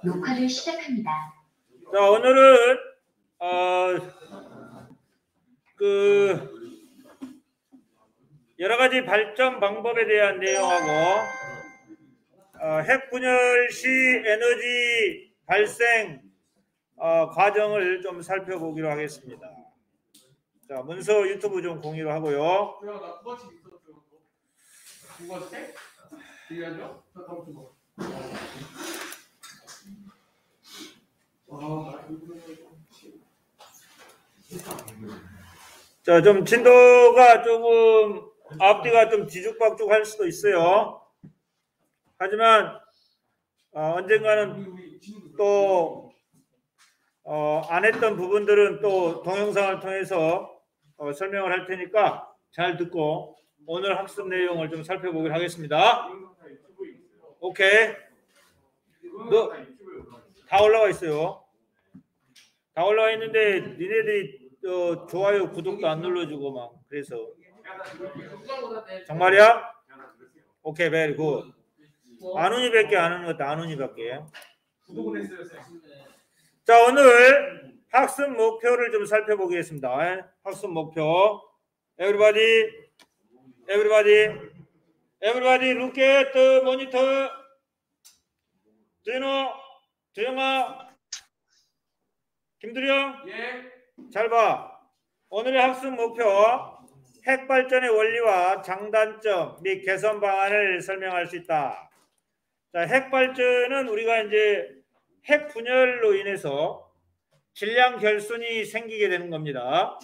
녹화를 시작합니다. 자, 오늘은 여러 가지 발전 방법에 대한 내용하고 핵 분열 시 에너지 발생 과정을 좀 살펴보기로 하겠습니다. 자, 문서 유튜브 좀 공유를 하고요. 자, 좀 진도가 조금 앞뒤가 좀 뒤죽박죽할 수도 있어요. 하지만 언젠가는 또 안 했던 부분들은 또 동영상을 통해서 설명을 할 테니까 잘 듣고 오늘 학습 내용을 좀 살펴보기로 하겠습니다. 오케이. 다 올라와 있어요. 다 올라와 있는데 니네들이 좋아요, 구독도 안 눌러주고 막 그래서 정말이야? 오케이, 베리 굿. 안훈이밖에 안 하는 것도 안훈이밖에. 자, 오늘 학습 목표를 좀 살펴보겠습니다. 학습 목표. Everybody look at the monitor. 두영아, 김두령, 예. 잘 봐. 오늘의 학습 목표. 핵 발전의 원리와 장단점 및 개선 방안을 설명할 수 있다. 자, 핵 발전은 우리가 이제 핵 분열로 인해서 질량 결손이 생기게 되는 겁니다.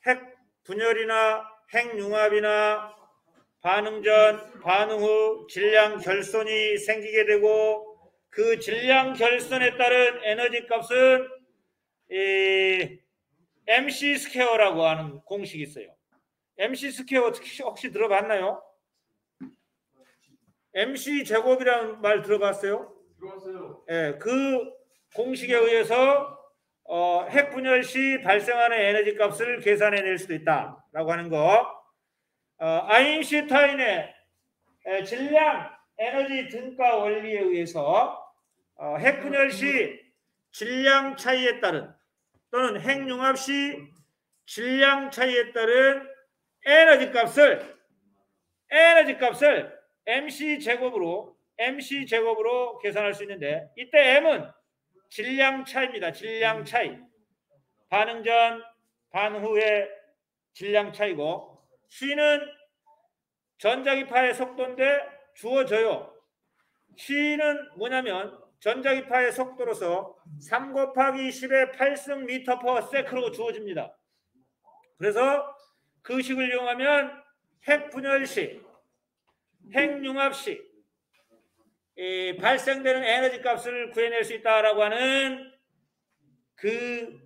핵 분열이나 핵 융합이나 반응 전, 반응 후 질량 결손이 생기게 되고 그 질량 결손에 따른 에너지 값은 MC 스퀘어라고 하는 공식이 있어요. MC 스퀘어 혹시 들어봤나요? MC 제곱이라는 말 들어봤어요? 들어봤어요. 예, 그 공식에 의해서 핵 분열 시 발생하는 에너지 값을 계산해낼 수도 있다라고 하는 거. 아인슈타인의 질량 에너지 등가 원리에 의해서 핵 분열 시 질량 차이에 따른 또는 핵 융합 시 질량 차이에 따른 에너지 값을 MC 제곱으로 계산할 수 있는데 이때 M은 질량 차이입니다. 질량 차이. 반응 전, 반응 후의 질량 차이고 C는 전자기파의 속도인데 주어져요. C는 뭐냐면 전자기파의 속도로서 3 곱하기 10의 8승 미터 퍼 세크로 주어집니다. 그래서 그 식을 이용하면 핵 분열 시, 핵 융합 시 발생되는 에너지 값을 구해낼 수 있다라고 하는 그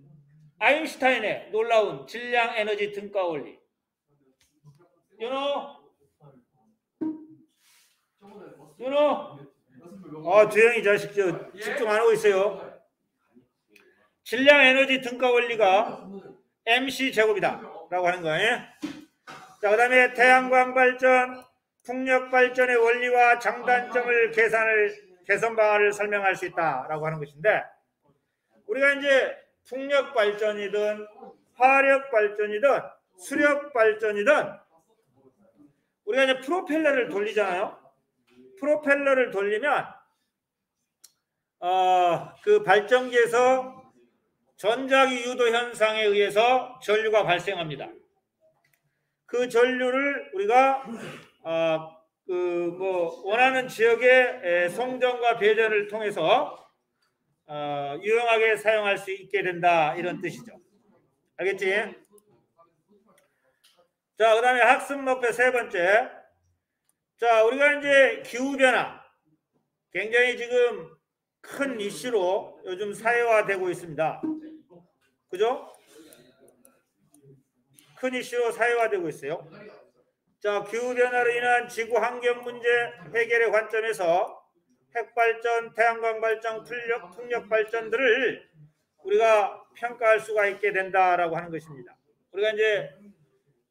아인슈타인의 놀라운 질량 에너지 등가 원리. 주영이 자식 집중 안 하고 있어요. 질량 에너지 등가 원리가 MC 제곱이다 라고 하는 거예요. 자, 그 다음에 태양광 발전, 풍력 발전의 원리와 장단점을 개선 방안을 설명할 수 있다라고 하는 것인데 우리가 이제 풍력 발전이든 화력 발전이든 수력 발전이든 우리가 이제 프로펠러를 돌리잖아요. 프로펠러를 돌리면 그 발전기에서 전자기 유도 현상에 의해서 전류가 발생합니다. 그 전류를 우리가 원하는 지역의 송전과 배전을 통해서 유용하게 사용할 수 있게 된다 이런 뜻이죠. 알겠지? 자, 그 다음에 학습 목표 세 번째. 자, 우리가 이제 기후변화 굉장히 지금 큰 이슈로 요즘 사회화되고 있습니다. 그죠? 큰 이슈로 사회화되고 있어요. 자, 기후변화로 인한 지구 환경 문제 해결의 관점에서 핵발전, 태양광 발전, 풍력 발전들을 우리가 평가할 수가 있게 된다라고 하는 것입니다. 우리가 이제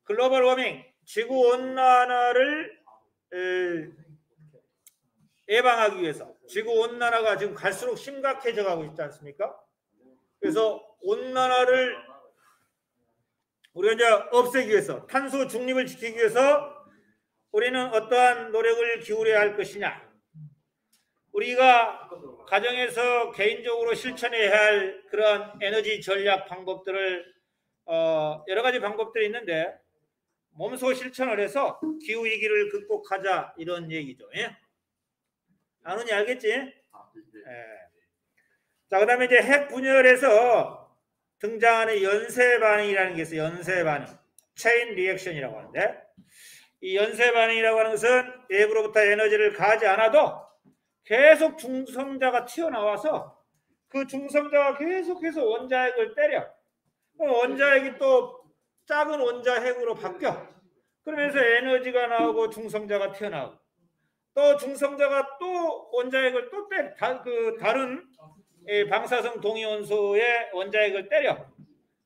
글로벌 워밍, 지구 온난화를 예방하기 위해서, 지구 온난화가 지금 갈수록 심각해져 가고 있지 않습니까? 그래서 온난화를 우리가 이제 없애기 위해서, 탄소 중립을 지키기 위해서 우리는 어떠한 노력을 기울여야 할 것이냐? 우리가 가정에서 개인적으로 실천해야 할 그런 에너지 전략 방법들을 여러 가지 방법들이 있는데 몸소 실천을 해서 기후 위기를 극복하자, 이런 얘기죠. 예? 아는지 알겠지? 예. 자, 그다음에 이제 핵 분열에서 등장하는 연쇄 반응이라는 게 있어요. 연쇄 반응, 체인 리액션이라고 하는데, 이 연쇄 반응이라고 하는 것은 외부로부터 에너지를 가하지 않아도 계속 중성자가 튀어나와서 그 중성자가 계속해서 원자핵을 때려. 원자핵이 또 작은 원자핵으로 바뀌어. 그러면서 에너지가 나오고 중성자가 튀어나오고, 또 중성자가 또 원자핵을 또 때려. 다른 방사성 동위원소의 원자핵을 때려.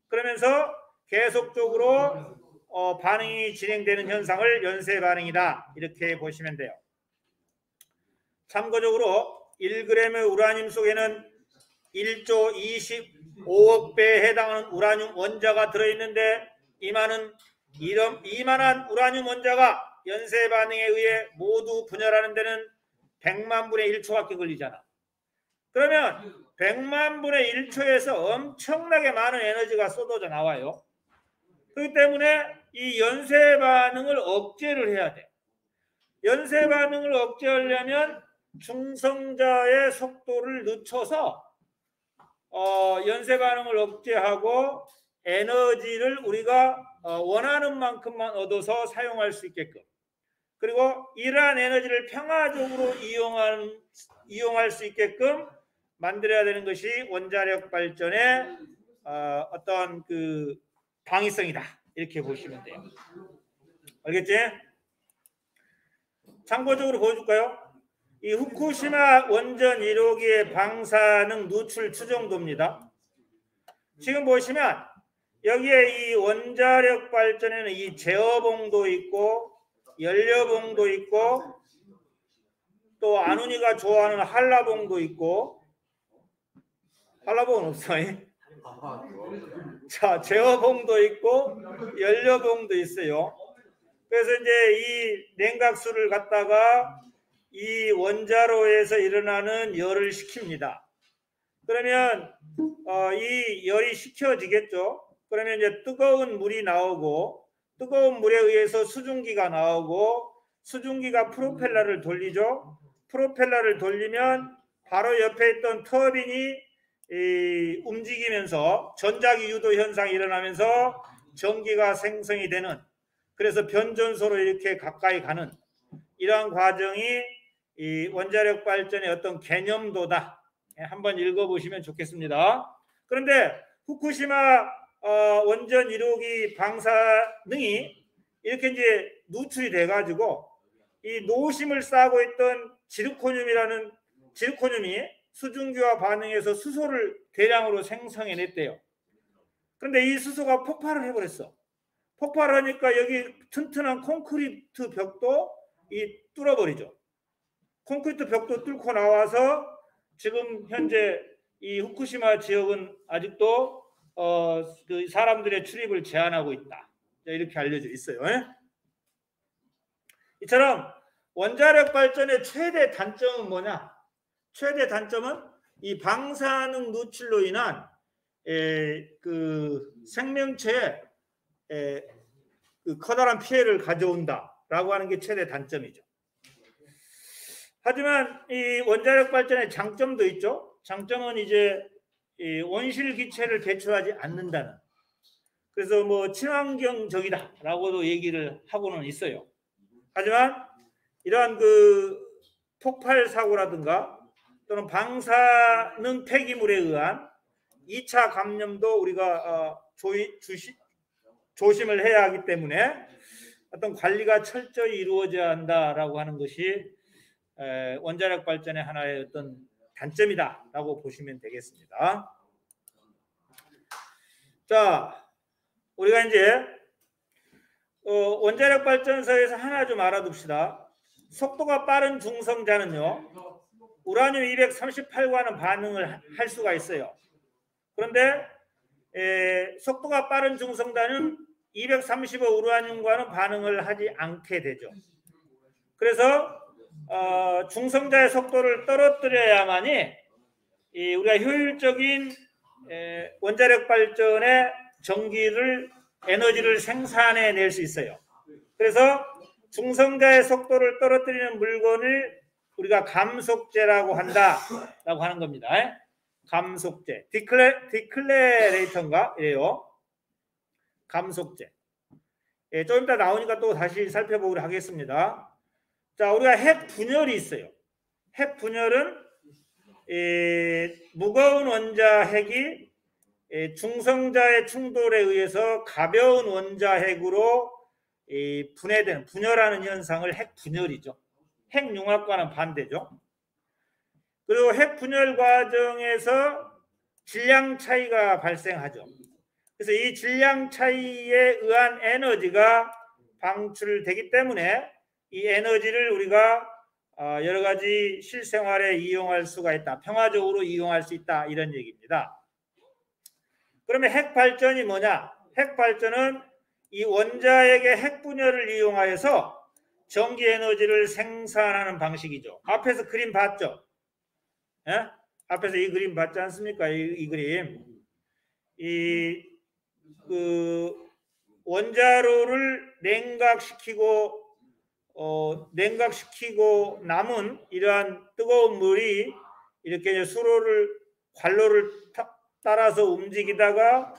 그러면서 계속적으로 반응이 진행되는 현상을 연쇄 반응이다, 이렇게 보시면 돼요. 참고적으로 1g의 우라늄 속에는 1조 25억 배에 해당하는 우라늄 원자가 들어있는데, 이만한 우라늄 원자가 연쇄 반응에 의해 모두 분열하는 데는 100만 분의 1초밖에 걸리잖아. 그러면 100만 분의 1초에서 엄청나게 많은 에너지가 쏟아져 나와요. 그렇기 때문에 이 연쇄 반응을 억제를 해야 돼. 연쇄 반응을 억제하려면 중성자의 속도를 늦춰서 연쇄 반응을 억제하고 에너지를 우리가 원하는 만큼만 얻어서 사용할 수 있게끔, 그리고 이러한 에너지를 평화적으로 이용할 수 있게끔 만들어야 되는 것이 원자력 발전의 어떤 그 방위성이다, 이렇게 보시면 돼요. 알겠지? 참고적으로 보여줄까요? 이 후쿠시마 원전 1호기의 방사능 누출 추정도입니다. 지금 보시면 여기에 이 원자력 발전에는 이 제어봉도 있고 연료봉도 있고 또 안훈이가 좋아하는 한라봉도 있고, 한라봉은 없어요. 자, 제어봉도 있고 연료봉도 있어요. 그래서 이제 이 냉각수를 갖다가 이 원자로에서 일어나는 열을 식힙니다. 그러면 이 열이 식혀지겠죠. 그러면 이제 뜨거운 물이 나오고, 뜨거운 물에 의해서 수증기가 나오고, 수증기가 프로펠러를 돌리죠. 프로펠러를 돌리면 바로 옆에 있던 터빈이 움직이면서 전자기 유도 현상이 일어나면서 전기가 생성이 되는, 그래서 변전소로 이렇게 가까이 가는 이러한 과정이 이 원자력 발전의 어떤 개념도다. 한번 읽어보시면 좋겠습니다. 그런데 후쿠시마 원전 1호기 방사능이 이렇게 이제 누출이 돼가지고 이 노심을 싸고 있던 지르코늄이 수증기와 반응해서 수소를 대량으로 생성해냈대요. 그런데 이 수소가 폭발을 해버렸어. 폭발하니까 여기 튼튼한 콘크리트 벽도 뚫어버리죠. 콘크리트 벽도 뚫고 나와서 지금 현재 이 후쿠시마 지역은 아직도 그 사람들의 출입을 제한하고 있다, 이렇게 알려져 있어요. 이처럼 원자력 발전의 최대 단점은 뭐냐? 최대 단점은 이 방사능 누출로 인한 그 생명체에 그 커다란 피해를 가져온다라고 하는 게 최대 단점이죠. 하지만 이 원자력 발전의 장점도 있죠. 장점은 이제 이 온실 기체를 배출하지 않는다는, 그래서 뭐 친환경적이다라고도 얘기를 하고는 있어요. 하지만 이러한 그 폭발 사고라든가 또는 방사능 폐기물에 의한 2차 감염도 우리가 조심을 해야 하기 때문에 어떤 관리가 철저히 이루어져야 한다라고 하는 것이 원자력 발전의 하나의 어떤 단점이다라고 보시면 되겠습니다. 자, 우리가 이제 원자력 발전소에서 하나 좀 알아둡시다. 속도가 빠른 중성자는요, 우라늄 238과는 반응을 할 수가 있어요. 그런데 속도가 빠른 중성자는 235 우라늄과는 반응을 하지 않게 되죠. 그래서 중성자의 속도를 떨어뜨려야만이 우리가 효율적인 원자력 발전의 에너지를 생산해낼 수 있어요. 그래서 중성자의 속도를 떨어뜨리는 물건을 우리가 감속제라고 한다라고 하는 겁니다. 감속제, 디클레레이터인가 이래요. 감속제. 좀 이따 나오니까 또 다시 살펴보기로 하겠습니다. 자, 우리가 핵 분열이 있어요. 핵 분열은 무거운 원자 핵이 중성자의 충돌에 의해서 가벼운 원자 핵으로 분해되는, 분열하는 현상을 핵 분열이죠. 핵 융합과는 반대죠. 그리고 핵 분열 과정에서 질량 차이가 발생하죠. 그래서 이 질량 차이에 의한 에너지가 방출되기 때문에 이 에너지를 우리가 여러 가지 실생활에 이용할 수가 있다. 평화적으로 이용할 수 있다. 이런 얘기입니다. 그러면 핵 발전이 뭐냐? 핵 발전은 이 원자핵의 핵 분열을 이용하여서 전기 에너지를 생산하는 방식이죠. 앞에서 그림 봤죠? 예? 앞에서 이 그림 봤지 않습니까? 이 그림. 원자로를 냉각시키고 남은 이러한 뜨거운 물이 이렇게 관로를 따라서 움직이다가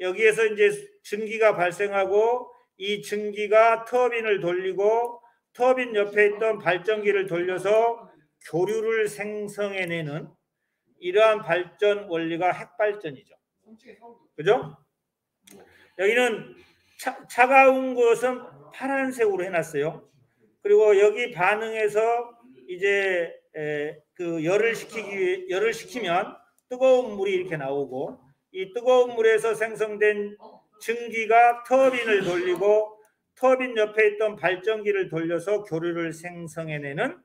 여기에서 이제 증기가 발생하고 이 증기가 터빈을 돌리고 터빈 옆에 있던 발전기를 돌려서 교류를 생성해내는 이러한 발전 원리가 핵발전이죠. 그죠? 여기는 차가운 것은 파란색으로 해놨어요. 그리고 여기 반응해서 이제 그 열을 시키면 뜨거운 물이 이렇게 나오고 이 뜨거운 물에서 생성된 증기가 터빈을 돌리고 터빈 옆에 있던 발전기를 돌려서 교류를 생성해내는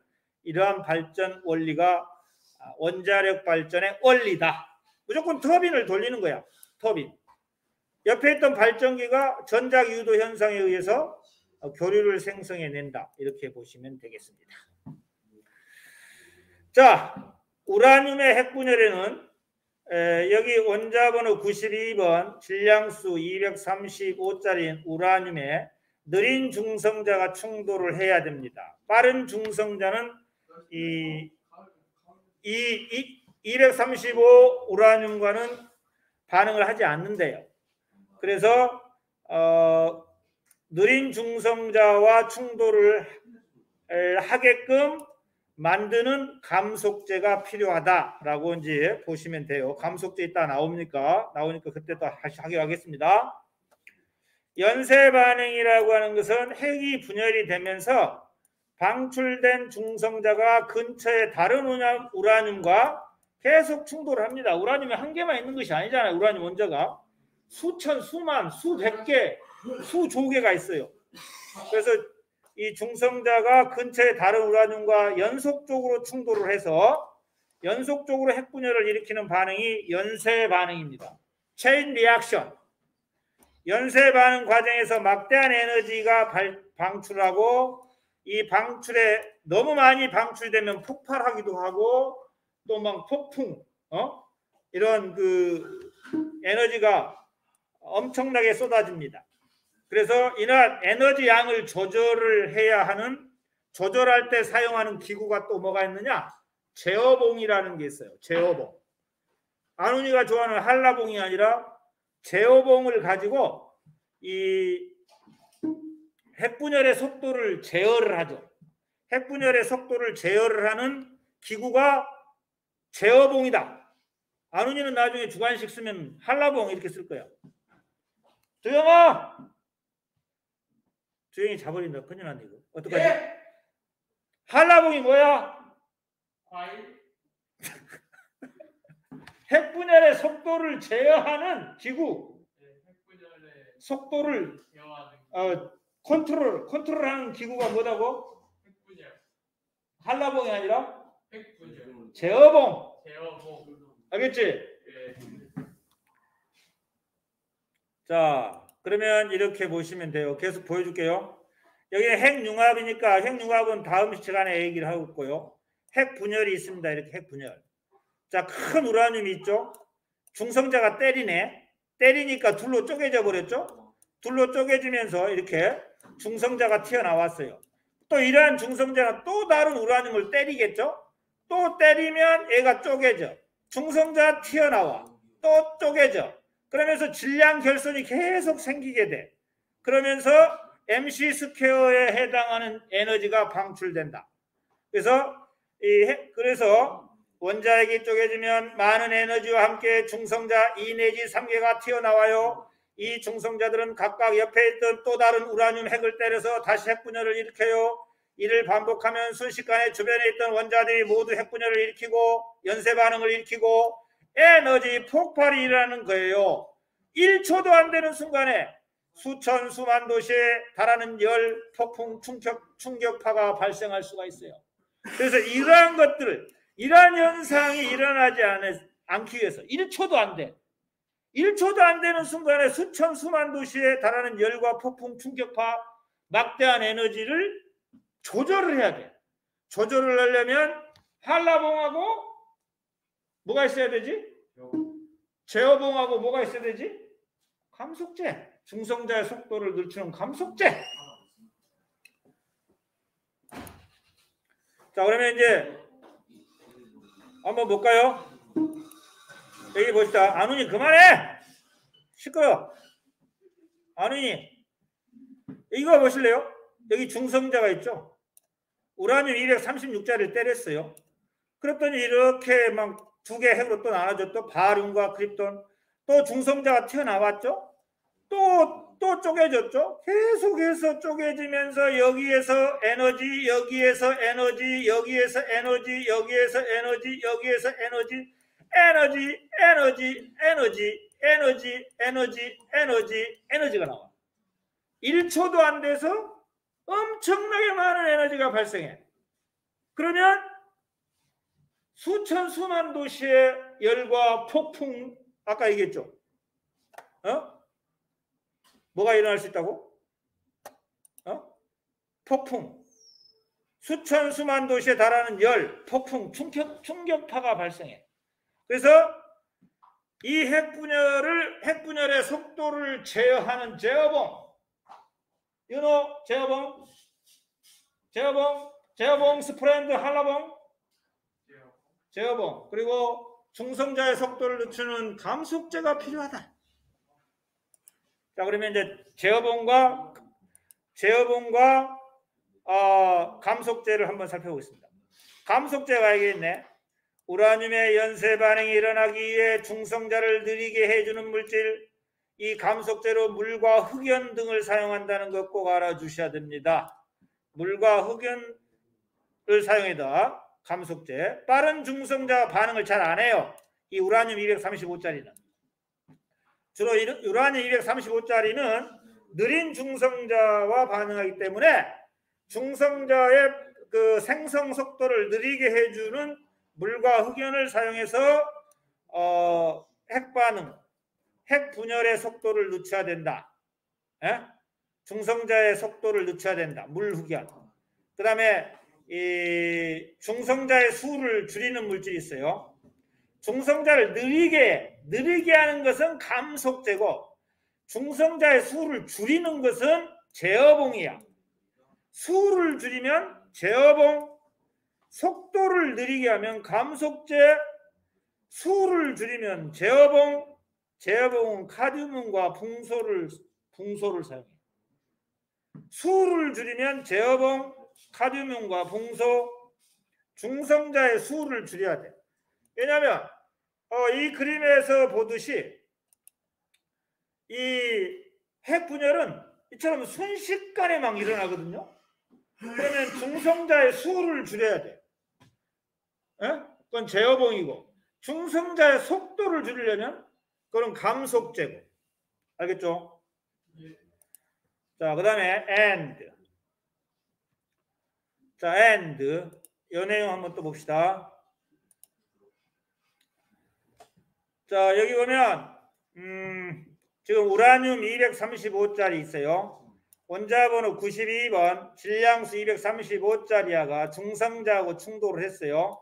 이러한 발전 원리가 원자력 발전의 원리다. 무조건 터빈을 돌리는 거야. 터빈. 옆에 있던 발전기가 전작 유도 현상에 의해서 교류를 생성해낸다. 이렇게 보시면 되겠습니다. 자, 우라늄의 핵분열에는 여기 원자번호 92번 질량수 235짜리인 우라늄에 느린 중성자가 충돌을 해야 됩니다. 빠른 중성자는 이 235 우라늄과는 반응을 하지 않는데요. 그래서 느린 중성자와 충돌을 하게끔 만드는 감속제가 필요하다라고 이제 보시면 돼요. 감속제 이따 나오니까 그때 또 다시 하겠습니다. 연쇄 반응이라고 하는 것은 핵이 분열이 되면서 방출된 중성자가 근처의 다른 우라늄과 계속 충돌합니다. 우라늄이 한 개만 있는 것이 아니잖아요. 우라늄 원자가 수천, 수만, 수백 개, 수조개가 있어요. 그래서 이 중성자가 근처의 다른 우라늄과 연속적으로 충돌을 해서 연속적으로 핵분열을 일으키는 반응이 연쇄 반응입니다. 체인 리액션. 연쇄 반응 과정에서 막대한 에너지가 방출하고 이 방출에 너무 많이 방출되면 폭발하기도 하고 또 막 폭풍 이런 그 에너지가 엄청나게 쏟아집니다. 그래서 이러한 에너지 양을 조절할 때 사용하는 기구가 또 뭐가 있느냐? 제어봉이라는 게 있어요. 제어봉. 안훈이가 좋아하는 한라봉이 아니라 제어봉을 가지고 이 핵분열의 속도를 제어를 하죠. 핵분열의 속도를 제어를 하는 기구가 제어봉이다. 안훈이는 나중에 주관식 쓰면 한라봉 이렇게 쓸 거야. 두영아! 주영이 자버린다. 큰일 났네 이거. 어떡하지? 예? 한라봉이 뭐야? 과일. 핵분열의 속도를 제어하는 기구. 네, 핵분열의 속도를 컨트롤하는 기구가 뭐다고? 핵분열. 한라봉이 아니라 제어봉. 알겠지? 예. 자, 그러면 이렇게 보시면 돼요. 계속 보여줄게요. 여기는 핵융합이니까 핵융합은 다음 시간에 얘기를 하고 있고요. 핵분열이 있습니다. 이렇게 핵분열. 자, 큰 우라늄이 있죠. 중성자가 때리네. 때리니까 둘로 쪼개져 버렸죠. 둘로 쪼개지면서 이렇게 중성자가 튀어나왔어요. 또 이러한 중성자는 또 다른 우라늄을 때리겠죠. 또 때리면 얘가 쪼개져. 중성자 튀어나와. 또 쪼개져. 그러면서 질량 결손이 계속 생기게 돼. 그러면서 MC 스퀘어에 해당하는 에너지가 방출된다. 그래서 원자핵이 쪼개지면 많은 에너지와 함께 중성자 2 내지 3개가 튀어나와요. 이 중성자들은 각각 옆에 있던 또 다른 우라늄 핵을 때려서 다시 핵분열을 일으켜요. 이를 반복하면 순식간에 주변에 있던 원자들이 모두 핵분열을 일으키고 연쇄 반응을 일으키고 에너지 폭발이 일어나는 거예요. 1초도 안 되는 순간에 수천 수만 도시에 달하는 열, 폭풍, 충격파가 발생할 수가 있어요. 그래서 이러한 것들을, 이러한 현상이 일어나지 않기 위해서 1초도 안 돼. 1초도 안 되는 순간에 수천 수만 도시에 달하는 열과 폭풍, 충격파, 막대한 에너지를 조절을 해야 돼. 조절을 하려면 한라봉하고 뭐가 있어야 되지? 제어봉하고 뭐가 있어야 되지? 감속제. 중성자의 속도를 늦추는 감속제. 자, 그러면 이제 한번 볼까요? 여기 보시다. 안훈이 그만해! 시끄러워. 안훈이 이거 보실래요? 여기 중성자가 있죠? 우라늄 236자를 때렸어요. 그랬더니 이렇게 막 두 개 핵으로 또 나눠졌죠. 바륨과 크립톤. 또 중성자가 튀어나왔죠. 또 쪼개졌죠. 계속해서 쪼개지면서 여기에서 에너지, 여기에서 에너지, 여기에서 에너지, 여기에서 에너지, 여기에서 에너지, 에너지가 나와. 1초도 안 돼서 엄청나게 많은 에너지가 발생해. 그러면 수천 수만 도시의 열과 폭풍, 아까 얘기했죠. 뭐가 일어날 수 있다고? 폭풍. 수천 수만 도시에 달하는 열, 폭풍, 충격파가 발생해. 그래서 이 핵분열의 속도를 제어하는 제어봉. 제어봉, 스프랜드, 한라봉, 제어봉. 그리고 중성자의 속도를 늦추는 감속제가 필요하다. 자, 그러면 이제 제어봉과 감속제를 한번 살펴보겠습니다. 감속제가 여기 있네. 우라늄의 연쇄 반응이 일어나기 위해 중성자를 느리게 해주는 물질, 이 감속제로 물과 흑연 등을 사용한다는 것 꼭 알아주셔야 됩니다. 물과 흑연을 사용해다 감속제. 빠른 중성자 반응을 잘 안 해요. 이 우라늄 235짜리는. 주로 우라늄 235짜리는 느린 중성자와 반응하기 때문에 중성자의 그 생성 속도를 느리게 해주는 물과 흑연을 사용해서 핵분열의 속도를 늦춰야 된다. 중성자의 속도를 늦춰야 된다. 물, 흑연. 그 다음에 이 중성자의 수를 줄이는 물질이 있어요. 중성자를 느리게 하는 것은 감속제고, 중성자의 수를 줄이는 것은 제어봉이야. 수를 줄이면 제어봉, 속도를 느리게 하면 감속제, 수를 줄이면 제어봉은 카드뮴과 붕소를 사용해. 수를 줄이면 제어봉, 카드뮴과 붕소, 중성자의 수를 줄여야 돼. 왜냐하면 이 그림에서 보듯이 이 핵분열은 이처럼 순식간에 막 일어나거든요. 그러면 중성자의 수를 줄여야 돼. 그건 제어봉이고, 중성자의 속도를 줄이려면 그건 감속제고. 알겠죠? 자, 그 다음에 and. 자, and. 이 내용 한번 또 봅시다. 자, 여기 보면 지금 우라늄 235짜리 있어요. 원자번호 92번, 질량수 235짜리가 중성자하고 충돌을 했어요.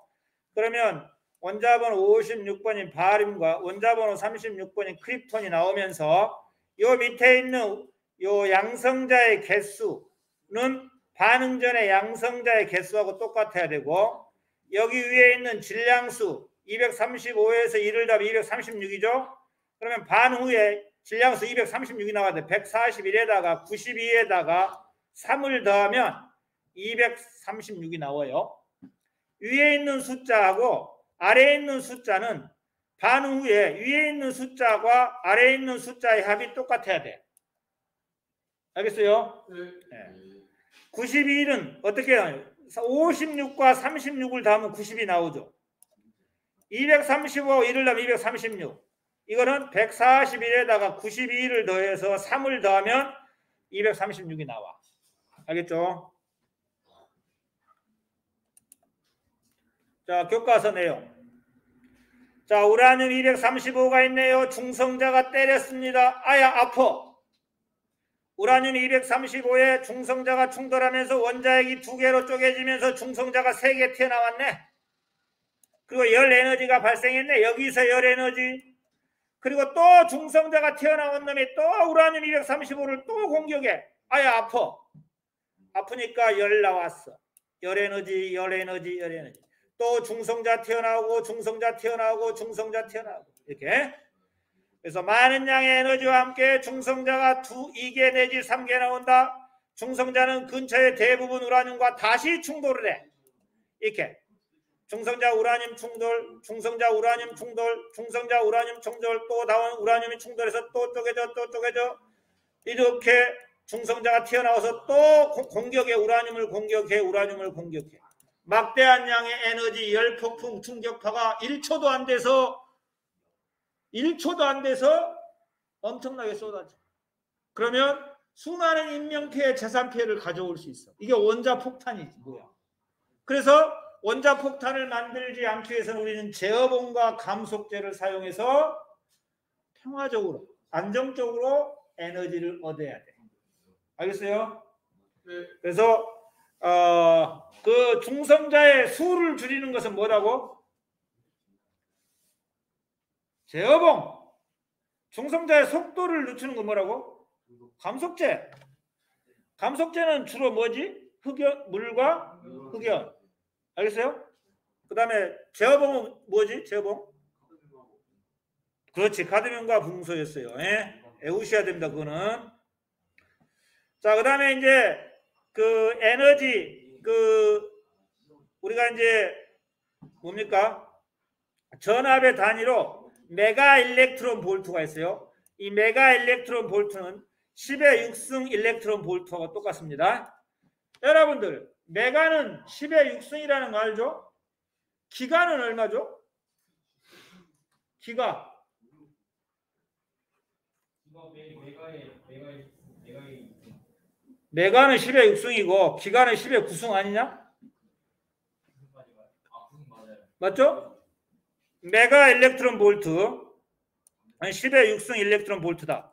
그러면 원자번호 56번인 바륨과 원자번호 36번인 크립톤이 나오면서 요 밑에 있는 요 양성자의 개수는 반응 전의 양성자의 개수하고 똑같아야 되고, 여기 위에 있는 질량수 235에서 1을 더하면 236이죠. 그러면 반응 후에 질량수 236이 나와야 돼. 141에다가 92에다가 3을 더하면 236이 나와요. 위에 있는 숫자하고 아래에 있는 숫자는 반응 후에 위에 있는 숫자와 아래에 있는 숫자의 합이 똑같아야 돼. 알겠어요? 네. 92는 어떻게 해요? 56과 36을 더하면 90이 나오죠. 235하고 1을 더하면 236. 이거는 141에다가 92를 더해서 3을 더하면 236이 나와. 알겠죠? 자, 교과서 내용. 자, 우라늄 235가 있네요. 중성자가 때렸습니다. 아야, 아파. 우라늄 235에 중성자가 충돌하면서 원자핵이 2개로 쪼개지면서 중성자가 3개 튀어나왔네. 그리고 열 에너지가 발생했네. 여기서 열 에너지. 그리고 또 중성자가 튀어나온 놈이 또 우라늄 235를 또 공격해. 아야, 아파. 아프니까 열 나왔어. 열 에너지, 열 에너지, 열 에너지. 또 중성자 튀어나오고 중성자 튀어나오고 중성자 튀어나오고 이렇게. 그래서 많은 양의 에너지와 함께 중성자가 2개 내지 3개 나온다. 중성자는 근처의 대부분 우라늄과 다시 충돌을 해. 이렇게. 중성자 우라늄 충돌, 중성자 우라늄 충돌, 중성자 우라늄 충돌, 또 다운 우라늄이 충돌해서 또 쪼개져, 또 쪼개져. 이렇게 중성자가 튀어나와서 또 공격해. 우라늄을 공격해. 우라늄을 공격해. 막대한 양의 에너지, 열폭풍, 충격파가 1초도 안 돼서 엄청나게 쏟아져. 그러면 수많은 인명피해, 재산피해를 가져올 수 있어. 이게 원자폭탄이지 뭐야. 그래서 원자폭탄을 만들지 않기 위해서는 우리는 제어봉과 감속제를 사용해서 평화적으로, 안정적으로 에너지를 얻어야 돼. 알겠어요? 네. 그래서 그 중성자의 수를 줄이는 것은 뭐라고? 제어봉. 중성자의 속도를 늦추는 건 뭐라고? 감속제. 감속제는 주로 뭐지? 흑연, 물과 흑연. 알겠어요? 그 다음에 제어봉은 뭐지? 제어봉? 그렇지. 카드뮴과 붕소였어요. 예? 외우셔야 됩니다. 그거는. 자, 그 다음에 이제 그 에너지, 우리가 이제 뭡니까? 전압의 단위로 메가 일렉트론 볼트가 있어요. 이 메가 일렉트론 볼트는 10의 6승 일렉트론 볼트와 똑같습니다. 여러분들, 메가는 10의 6승이라는 거 알죠? 기가는 얼마죠? 기가. 메가는 10의 6승이고 기가는 10의 9승 아니냐? 맞죠? 메가 일렉트론 볼트 10의 6승 일렉트론 볼트다.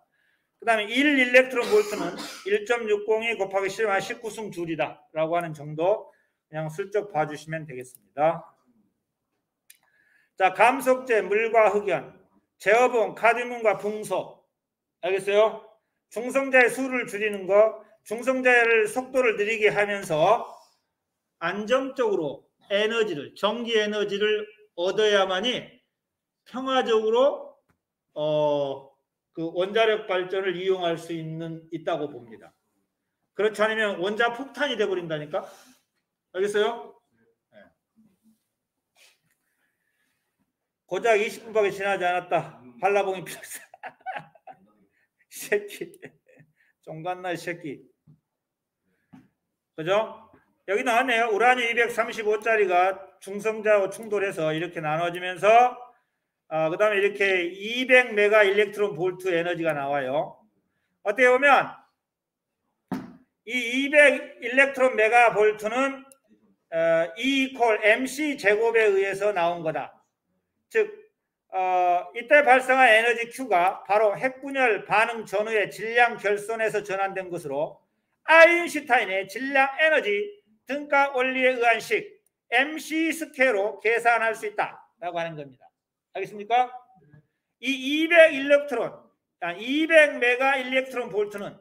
그 다음에 1 일렉트론 볼트는 1.602 곱하기 10의 19승 줄이다 라고 하는 정도 그냥 슬쩍 봐주시면 되겠습니다. 자, 감속제, 물과 흑연, 제어봉, 카드뮴과 붕소. 알겠어요? 중성자의 수를 줄이는 거, 중성자의 속도를 느리게 하면서 안정적으로 에너지를, 전기 에너지를 얻어야만이 평화적으로 그 원자력 발전을 이용할 수 있다고 봅니다. 그렇지 않으면 원자 폭탄이 되어버린다니까. 알겠어요? 네. 고작 20분밖에 지나지 않았다. 한라봉이 필요했어. 새끼. 종갓날 새끼. 그죠? 여기 나왔네요. 우라늄 235짜리가 중성자하고 충돌해서 이렇게 나눠지면서 그 다음에 이렇게 200메가 일렉트론 볼트 에너지가 나와요. 어떻게 보면 이 200 일렉트론 메가 볼트는 E 이퀄 MC 제곱에 의해서 나온 거다. 즉 이때 발생한 에너지 Q가 바로 핵분열 반응 전후의 질량 결손에서 전환된 것으로 아인슈타인의 질량 에너지 등가 원리에 의한 식 MC 스퀘어로 계산할 수 있다라고 하는 겁니다. 알겠습니까? 이 200 일렉트론, 200 메가 일렉트론 볼트는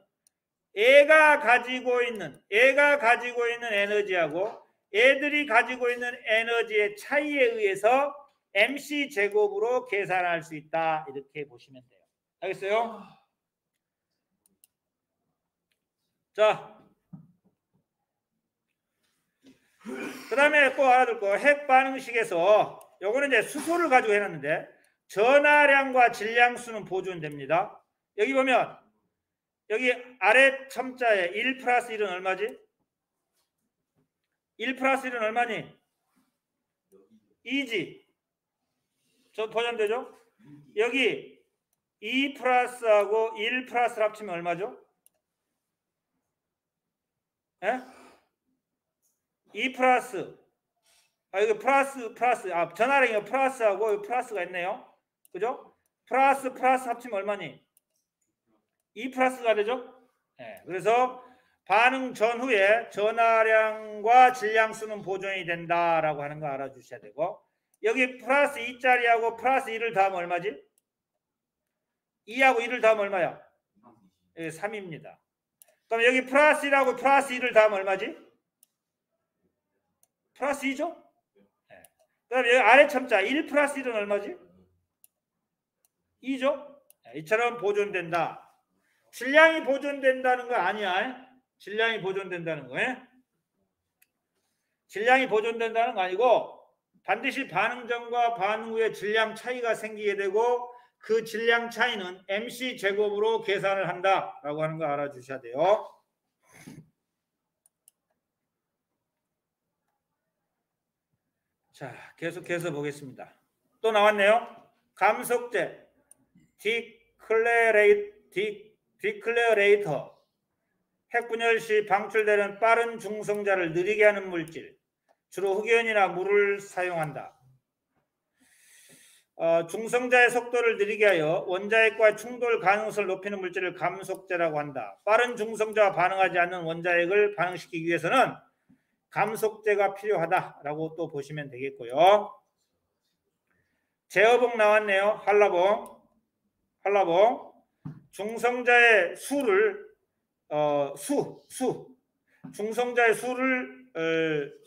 얘가 가지고 있는 에너지하고 얘들이 가지고 있는 에너지의 차이에 의해서 MC 제곱으로 계산할 수 있다. 이렇게 보시면 돼요. 알겠어요? 자, 그 다음에 꼭 알아둘 거 핵반응식에서 요거는 이제 수소를 가지고 해놨는데 전하량과 질량수는 보존됩니다. 여기 보면 여기 아래 첨자에 1 플러스 1은 얼마지? 1 플러스 1은 얼마니? 2지. 저 보존되죠? 여기 2 플러스하고 1 플러스를 합치면 얼마죠? 예? 2 플러스 이거 플러스 전하량이 플러스하고 플러스가 있네요. 그죠? 플러스 합치면 얼마니? 2 플러스가 되죠? 네. 그래서 반응 전후에 전하량과 질량수는 보존이 된다라고 하는 거 알아주셔야 되고 여기 플러스 2짜리하고 플러스 1을 더하면 얼마지? 2하고 1을 더하면 얼마야? 3입니다. 그럼 여기 플러스 1하고 플러스 1을 더하면 얼마지? 플러스 2죠? 네. 그 다음에 여기 아래 첨자 1 플러스 1은 얼마지? 2죠? 네. 이처럼 보존된다. 질량이 보존된다는 거 아니야. 질량이 보존된다는 거예요. 질량이 보존된다는 거 아니고 반드시 반응 전과 반응 후에 질량 차이가 생기게 되고 그 질량 차이는 MC 제곱으로 계산을 한다라고 하는 거 알아주셔야 돼요. 자, 계속해서 보겠습니다. 또 나왔네요. 감속제 디클레레이터 핵분열 시 방출되는 빠른 중성자를 느리게 하는 물질 주로 흑연이나 물을 사용한다. 중성자의 속도를 느리게 하여 원자핵과 충돌 가능성을 높이는 물질을 감속제라고 한다. 빠른 중성자와 반응하지 않는 원자핵을 반응시키기 위해서는 감속제가 필요하다라고 또 보시면 되겠고요. 제어봉 나왔네요. 한라봉. 중성자의 수를 중성자의 수를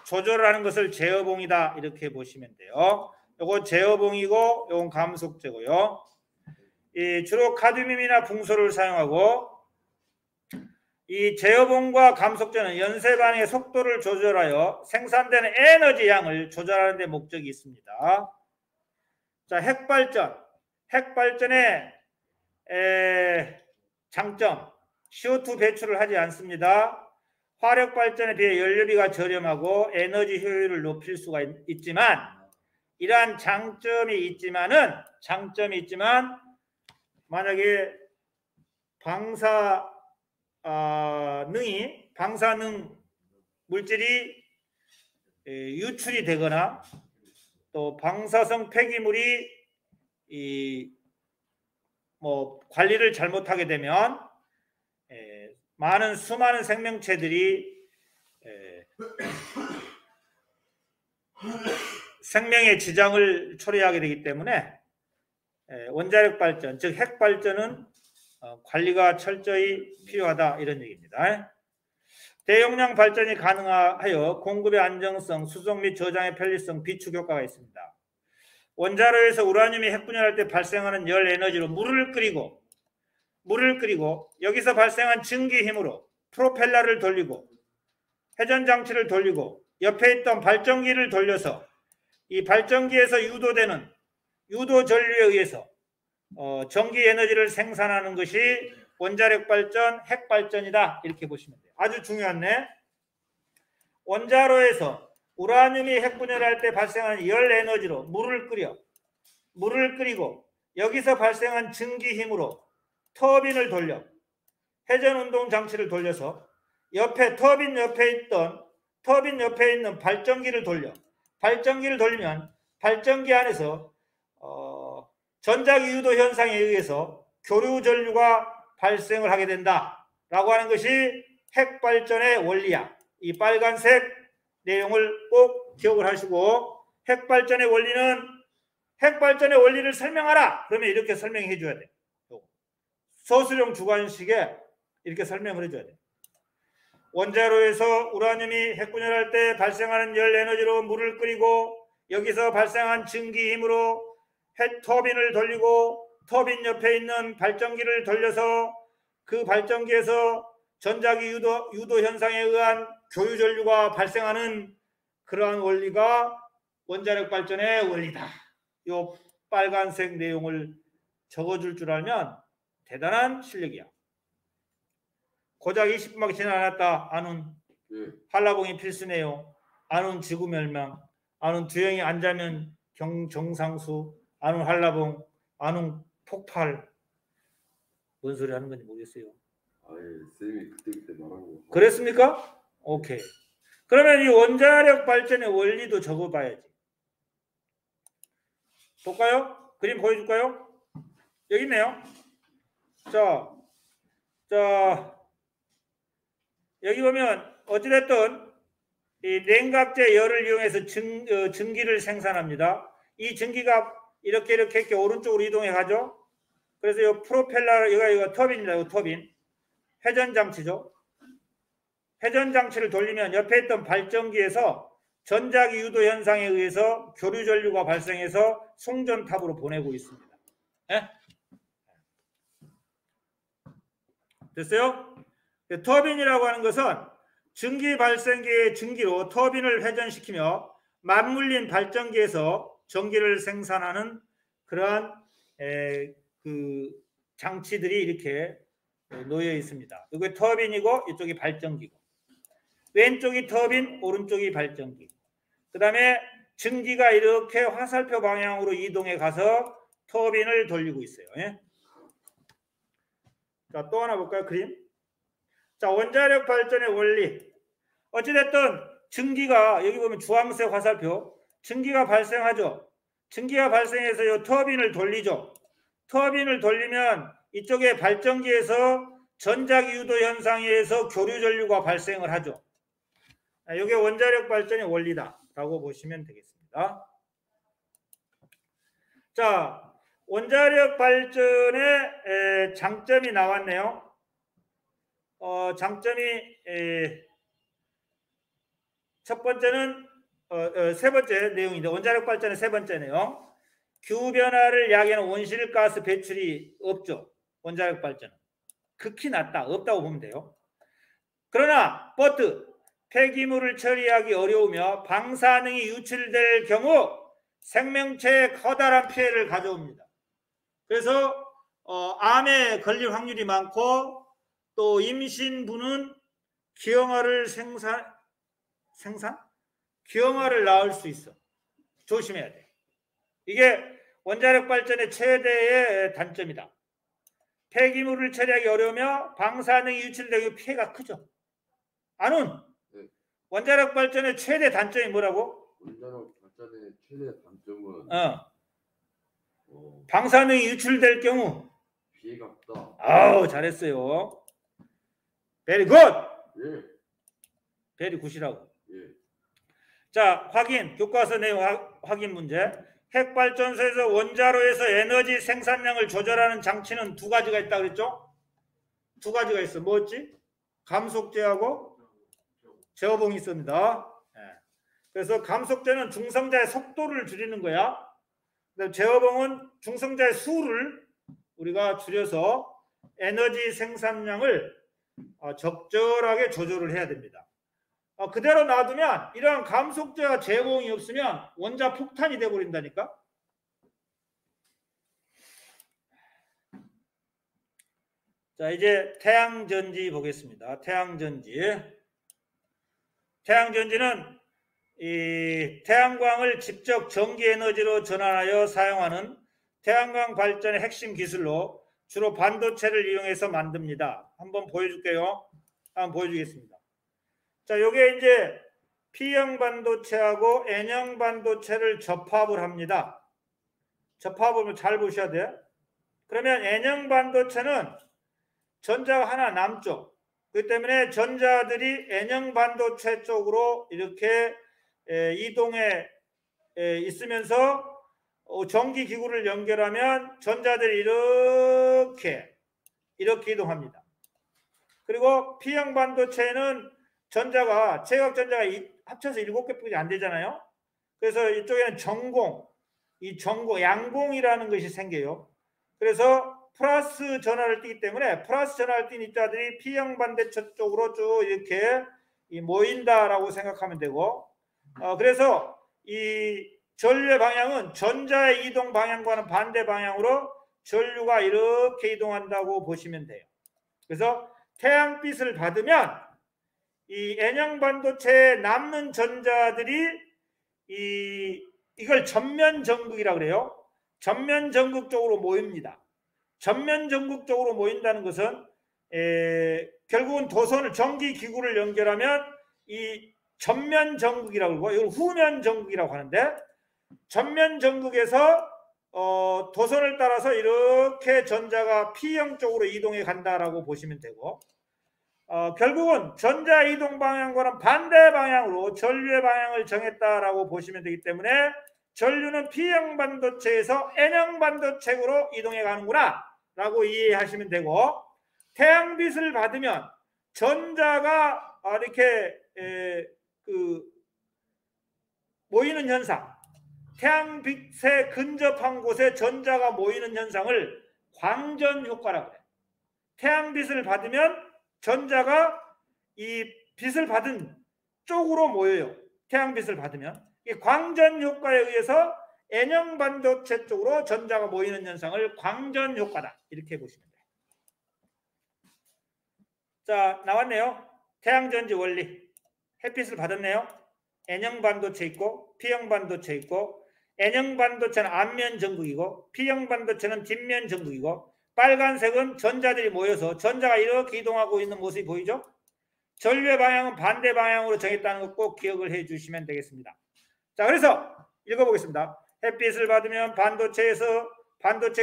조절하는 것을 제어봉이다 이렇게 보시면 돼요. 요거 제어봉이고 요건 감속제고요. 주로 카드뮴이나 붕소를 사용하고 이 제어봉과 감속제는 연쇄 반응의 속도를 조절하여 생산되는 에너지 양을 조절하는 데 목적이 있습니다. 자, 핵발전의 장점 CO2 배출을 하지 않습니다. 화력 발전에 비해 연료비가 저렴하고 에너지 효율을 높일 수가 있지만 이러한 장점이 있지만 만약에 방사능 물질이 유출이 되거나 또 방사성 폐기물이 관리를 잘못하게 되면 수많은 생명체들이 생명의 지장을 초래하게 되기 때문에 원자력 발전, 즉 핵발전은 관리가 철저히 필요하다 이런 얘기입니다. 대용량 발전이 가능하여 공급의 안정성, 수송 및 저장의 편리성, 비축 효과가 있습니다. 원자로에서 우라늄이 핵분열할 때 발생하는 열 에너지로 물을 끓이고 여기서 발생한 증기 힘으로 프로펠러를 돌리고 회전장치를 돌리고 옆에 있던 발전기를 돌려서 이 발전기에서 유도되는 유도 전류에 의해서 전기 에너지를 생산하는 것이 원자력 발전, 핵 발전이다 이렇게 보시면 돼요. 아주 중요하네. 원자로에서 우라늄이 핵분열할 때 발생하는 열 에너지로 물을 끓이고 여기서 발생한 증기 힘으로 터빈을 돌려 회전 운동 장치를 돌려서 터빈 옆에 있던 터빈 옆에 있는 발전기를 돌려. 발전기를 돌리면 발전기 안에서 전자기 유도 현상에 의해서 교류 전류가 발생을 하게 된다라고 하는 것이 핵발전의 원리야. 이 빨간색 내용을 꼭 기억을 하시고, 핵발전의 원리를 설명하라. 그러면 이렇게 설명해 줘야 돼. 서술형 주관식에 이렇게 설명을 해줘야 돼. 원자로에서 우라늄이 핵분열할 때 발생하는 열 에너지로 물을 끓이고, 여기서 발생한 증기 힘으로 핵 터빈을 돌리고, 터빈 옆에 있는 발전기를 돌려서 그 발전기에서 전자기 유도 현상에 의한 교류 전류가 발생하는 그러한 원리가 원자력 발전의 원리다. 이 빨간색 내용을 적어줄 줄 알면 대단한 실력이야. 고작 20분밖에 지나 않았다. 안훈 한라봉이 필수네요. 안훈 지구멸망. 안훈 두영이 안 자면 정상수. 안훈 한라봉. 안훈 폭발. 뭔 소리 하는 건지 모르겠어요. 아예 쌤이 그때 말한 거. 그랬습니까? 오케이. 그러면 이 원자력 발전의 원리도 적어봐야지. 볼까요? 그림 보여줄까요? 여기 있네요. 자, 여기 보면 어찌됐든 이 냉각제 열을 이용해서 증기를 생산합니다. 이 증기가 이렇게 오른쪽으로 이동해 가죠. 그래서 이 프로펠러, 이거 터빈입니다. 이 터빈. 회전장치죠. 회전장치를 돌리면 옆에 있던 발전기에서 전자기 유도 현상에 의해서 교류 전류가 발생해서 송전탑으로 보내고 있습니다. 네? 됐어요? 터빈이라고 하는 것은 증기 발생기의 증기로 터빈을 회전시키며 맞물린 발전기에서 전기를 생산하는 그러한 그 장치들이 이렇게 놓여 있습니다. 이게 터빈이고 이쪽이 발전기고, 왼쪽이 터빈, 오른쪽이 발전기. 그 다음에 증기가 이렇게 화살표 방향으로 이동해 가서 터빈을 돌리고 있어요. 예? 자, 또 하나 볼까요? 그림. 자, 원자력 발전의 원리. 어찌됐든 증기가, 여기 보면 주황색 화살표, 증기가 발생하죠. 증기가 발생해서 이 터빈을 돌리죠. 터빈을 돌리면 이쪽에 발전기에서 전자기 유도 현상에 의해서 교류 전류가 발생을 하죠. 이게 원자력 발전의 원리다라고 보시면 되겠습니다. 자, 원자력 발전의 장점이 나왔네요. 장점이 첫 번째는 세 번째 내용인데, 원자력 발전의 세 번째 내용. 기후변화를 야기하는 온실가스 배출이 없죠. 원자력 발전은 극히 낮다. 없다고 보면 돼요. 그러나 폐기물을 처리하기 어려우며 방사능이 유출될 경우 생명체에 커다란 피해를 가져옵니다. 그래서 암에 걸릴 확률이 많고, 또 임신부는 기형아를 기형아를 낳을 수 있어. 조심해야 돼. 이게 원자력 발전의 최대의 단점이다. 폐기물을 처리하기 어려우며 방사능이 유출되고 피해가 크죠. 안훈, 네. 원자력 발전의 최대 단점이 뭐라고? 원자력 발전의 최대 단점은 방사능이 유출될 경우 피해가 없다. 아우, 잘했어요. 베리 굿. 예. 베리 굿이라고. 예. 자, 교과서 내용 확인 문제. 핵발전소에서 원자로에서 에너지 생산량을 조절하는 장치는 두 가지가 있다고 그랬죠? 두 가지가 있어. 뭐였지? 감속제하고 제어봉이 있습니다. 네. 그래서 감속제는 중성자의 속도를 줄이는 거야. 제어봉은 중성자의 수를 우리가 줄여서 에너지 생산량을 적절하게 조절을 해야 됩니다. 그대로 놔두면 이러한 감속제와 제어봉이 없으면 원자 폭탄이 되어버린다니까. 자, 이제 태양전지 보겠습니다. 태양전지는 이 태양광을 직접 전기에너지로 전환하여 사용하는 태양광 발전의 핵심 기술로 주로 반도체를 이용해서 만듭니다. 한번 보여줄게요. 한번 보여주겠습니다. 자, 요게 이제 P형 반도체하고 N형 반도체를 접합을 합니다. 접합을 잘 보셔야 돼요. 그러면 N형 반도체는 전자가 하나 남죠. 그렇기 때문에 전자들이 N형 반도체 쪽으로 이렇게 이동해 있으면서 전기 기구를 연결하면 전자들이 이렇게 이동합니다. 그리고 P형 반도체는 전자가 제각 전자가 합쳐서 7개뿐이 안 되잖아요. 그래서 이쪽에는 양공이라는 것이 생겨요. 그래서 플러스 전하를 띠기 때문에 플러스 전하를 띈 입자들이 P형 반도체 쪽으로 쭉 이렇게 모인다라고 생각하면 되고, 그래서 이 전류의 방향은 전자의 이동 방향과는 반대 방향으로 전류가 이렇게 이동한다고 보시면 돼요. 그래서 태양빛을 받으면 이 N형 반도체에 남는 전자들이 이걸 전면 전극이라고 그래요. 전면 전극 쪽으로 모입니다. 전면 전극 쪽으로 모인다는 것은 결국은 도선을 전기 기구를 연결하면 이 전면 전극이라고 그러고 이걸 후면 전극이라고 하는데, 전면 전극에서 도선을 따라서 이렇게 전자가 P형 쪽으로 이동해 간다라고 보시면 되고, 결국은 전자 이동 방향과는 반대 방향으로 전류의 방향을 정했다라고 보시면 되기 때문에 전류는 P형 반도체에서 N형 반도체로 이동해 가는구나 라고 이해하시면 되고, 태양빛을 받으면 전자가 이렇게 모이는 현상, 태양빛에 근접한 곳에 전자가 모이는 현상을 광전 효과라고 해요. 태양빛을 받으면 전자가 이 빛을 받은 쪽으로 모여요. 태양빛을 받으면 이 광전 효과에 의해서 N형 반도체 쪽으로 전자가 모이는 현상을 광전 효과다 이렇게 보시면 돼요. 자, 나왔네요. 태양전지 원리. 햇빛을 받았네요. N형 반도체 있고 P형 반도체 있고, N형 반도체는 앞면 전극이고 P형 반도체는 뒷면 전극이고, 빨간색은 전자들이 모여서 전자가 이렇게 이동하고 있는 모습이 보이죠? 전류의 방향은 반대 방향으로 정했다는 것 꼭 기억을 해 주시면 되겠습니다. 자, 그래서 읽어보겠습니다. 햇빛을 받으면 반도체에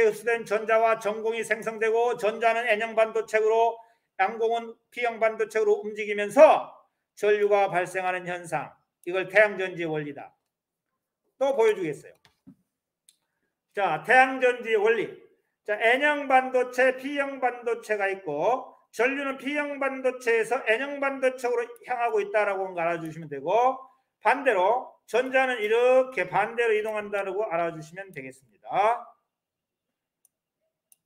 흡수된 전자와 전공이 생성되고, 전자는 N형 반도체로, 양공은 P형 반도체로 움직이면서 전류가 발생하는 현상, 이걸 태양전지 원리다. 또 보여주겠어요. 자, 태양전지 원리. 자, N형 반도체, P형 반도체가 있고, 전류는 P형 반도체에서 N형 반도체로 향하고 있다라고 알아주시면 되고, 반대로 전자는 이렇게 반대로 이동한다고 알아주시면 되겠습니다.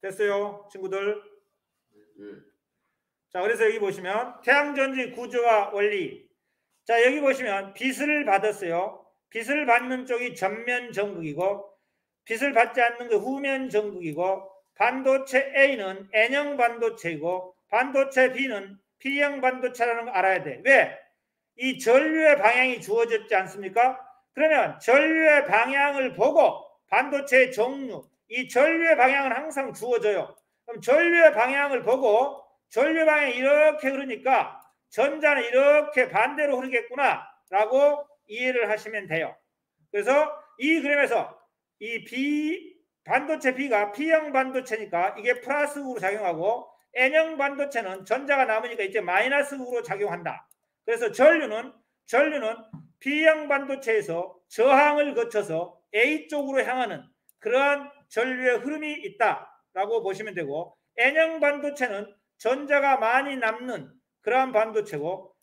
됐어요, 친구들? 자, 그래서 여기 보시면 태양전지 구조와 원리. 자, 여기 보시면 빛을 받았어요. 빛을 받는 쪽이 전면 전극이고, 빛을 받지 않는 게 후면 전극이고, 반도체 A는 N형 반도체이고 반도체 B는 P형 반도체라는 걸 알아야 돼. 왜? 이 전류의 방향이 주어졌지 않습니까? 그러면 전류의 방향을 보고 반도체의 종류, 이 전류의 방향은 항상 주어져요. 그럼 전류의 방향을 보고 전류의 방향이 이렇게 흐르니까 전자는 이렇게 반대로 흐르겠구나 라고 이해를 하시면 돼요. 그래서 이 그림에서 이 반도체 B가 P형 반도체니까 이게 플러스으로 작용하고, N형 반도체는 전자가 남으니까 이제 마이너스으로 작용한다. 그래서 전류는 P형 반도체에서 저항을 거쳐서 A 쪽으로 향하는 그러한 전류의 흐름이 있다라고 보시면 되고, N형 반도체는 전자가 많이 남는 그러한 반도체고,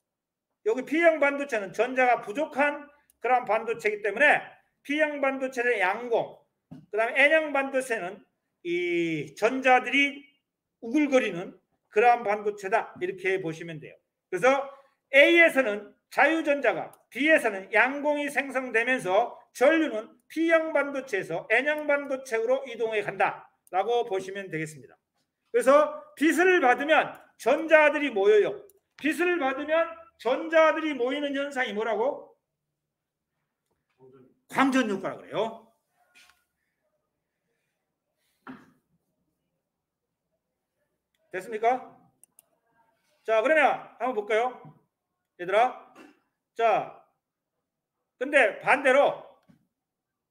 여기 P형 반도체는 전자가 부족한 그러한 반도체이기 때문에 P형 반도체는 양공, 그 다음에 N형 반도체는 이 전자들이 우글거리는 그러한 반도체다 이렇게 보시면 돼요. 그래서 A에서는 자유전자가, B에서는 양공이 생성되면서 전류는 P형 반도체에서 N형 반도체로 이동해 간다라고 보시면 되겠습니다. 그래서 빛을 받으면 전자들이 모여요. 빛을 받으면 전자들이 모이는 현상이 뭐라고? 광전 효과라고 그래요. 됐습니까? 자, 그러면 한번 볼까요? 얘들아. 자, 근데 반대로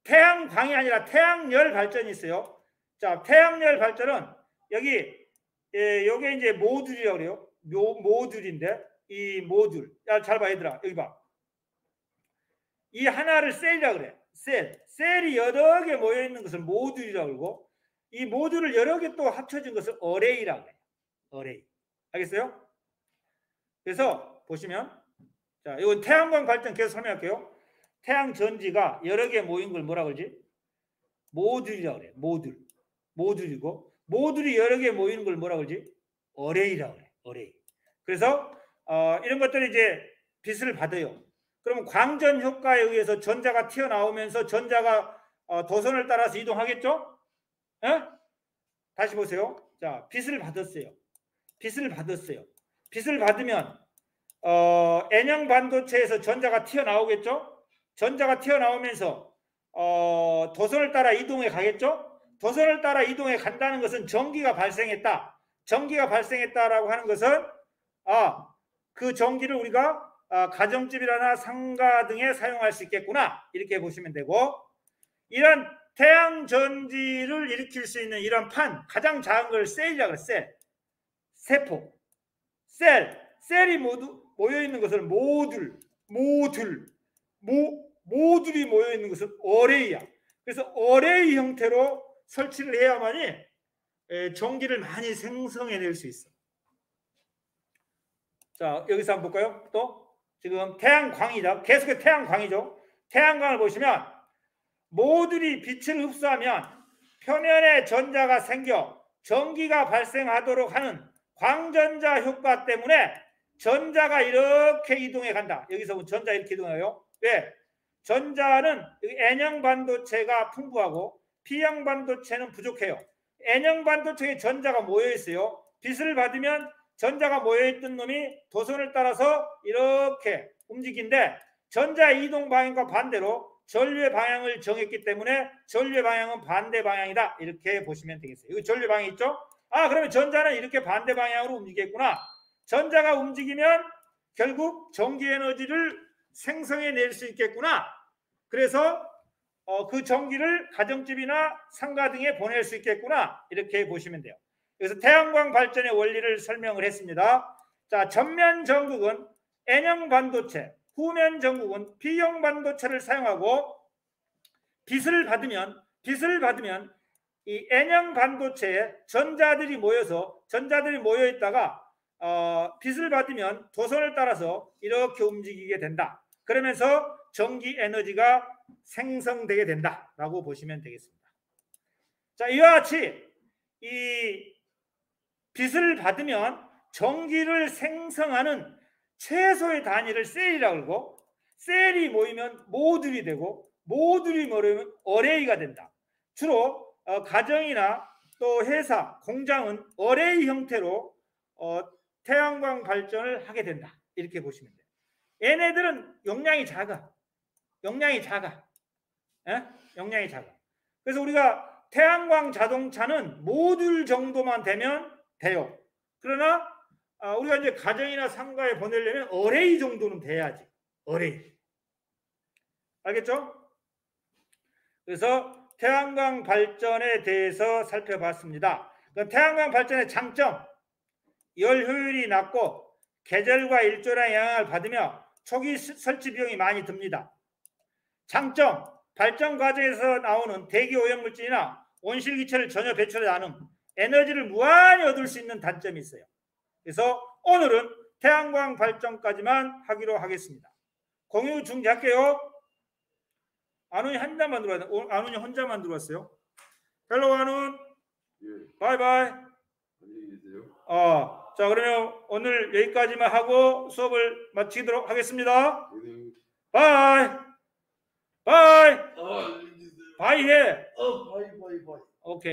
태양광이 아니라 태양열 발전이 있어요. 자, 태양열 발전은 여기 요게 이제 모듈이라고 그래요. 모듈인데 이 모듈. 야, 잘 봐 얘들아. 여기 봐. 이 하나를 셀이라고 그래. 셀이 여러 개 모여 있는 것을 모듈이라고 그러고 이 모듈을 여러 개 또 합쳐진 것을 어레이라고 해요. 어레이. 알겠어요? 그래서 보시면 자, 이건 태양광 발전 계속 설명할게요. 태양 전지가 여러 개 모인 걸 뭐라 그러지? 모듈이라고 그래. 모듈이고 모듈이 여러 개 모이는 걸 뭐라 그러지? 어레이라고 그래. 어레이. 그래서 이런 것들이 이제 빛을 받아요. 그러면 광전 효과에 의해서 전자가 튀어나오면서 전자가 도선을 따라서 이동하겠죠? 에? 다시 보세요. 자, 빛을 받았어요. 빛을 받으면 N형 반도체에서 전자가 튀어나오겠죠? 전자가 튀어나오면서 도선을 따라 이동해 가겠죠? 도선을 따라 이동해 간다는 것은 전기가 발생했다. 전기가 발생했다라고 하는 것은 그 전기를 우리가 가정집이나 상가 등에 사용할 수 있겠구나. 이렇게 보시면 되고 이런 태양 전지를 일으킬 수 있는 이런 판 가장 작은 걸 셀이라고 해요. 세포. 셀이 모두 모여 있는 것을 모듈이 모여 있는 것은 어레이야. 그래서 어레이 형태로 설치를 해야만이 전기를 많이 생성해낼 수 있어. 자, 여기서 한번 볼까요? 또 지금 태양광이다. 계속해서 태양광이죠. 태양광을 보시면 모듈이 빛을 흡수하면 표면에 전자가 생겨 전기가 발생하도록 하는 광전자 효과 때문에 전자가 이렇게 이동해 간다. 여기서 보면 전자 이렇게 이동해요. 왜? 전자는 N형 반도체가 풍부하고 P형 반도체는 부족해요. N형 반도체에 전자가 모여 있어요. 빛을 받으면 전자가 모여있던 놈이 도선을 따라서 이렇게 움직인데 전자의 이동 방향과 반대로 전류의 방향을 정했기 때문에 전류의 방향은 반대 방향이다. 이렇게 보시면 되겠어요. 여기 전류 방향 있죠? 그러면 전자는 이렇게 반대 방향으로 움직이겠구나. 전자가 움직이면 결국 전기 에너지를 생성해낼 수 있겠구나. 그래서 그 전기를 가정집이나 상가 등에 보낼 수 있겠구나. 이렇게 보시면 돼요. 그래서 태양광 발전의 원리를 설명을 했습니다. 자, 전면 전극은 N형 반도체, 후면 전극은 P형 반도체를 사용하고 빛을 받으면 이 N형 반도체에 전자들이 모여 있다가 빛을 받으면 도선을 따라서 이렇게 움직이게 된다. 그러면서 전기 에너지가 생성되게 된다라고 보시면 되겠습니다. 자, 이와 같이 이 빛을 받으면 전기를 생성하는 최소의 단위를 셀이라고 그러고 셀이 모이면 모듈이 되고 모듈이 모이면 어레이가 된다. 주로 가정이나 또 회사, 공장은 어레이 형태로 태양광 발전을 하게 된다. 이렇게 보시면 돼요. 얘네들은 용량이 작아. 그래서 우리가 태양광 자동차는 모듈 정도만 되면 돼요. 그러나 우리가 이제 가정이나 상가에 보내려면 어레이 정도는 돼야지. 어레이. 알겠죠? 그래서 태양광 발전에 대해서 살펴봤습니다. 태양광 발전의 장점, 열 효율이 낮고 계절과 일조량의 영향을 받으며 초기 설치 비용이 많이 듭니다. 장점, 발전 과정에서 나오는 대기 오염물질이나 온실기체를 전혀 배출하지 않음, 에너지를 무한히 얻을 수 있는 단점이 있어요. 그래서 오늘은 태양광 발전까지만 하기로 하겠습니다. 공유 중지할게요. 안훈이 혼자만 들어왔어요. 안훈이 혼자만 들어왔어요. 헬로 안훈. 예, 바이바이. 안녕히 계세요. 자, 그러면 오늘 여기까지만 하고 수업을 마치도록 하겠습니다. 바이. 바이. 안녕히 계세요. 바이 해. 바이. 오케이.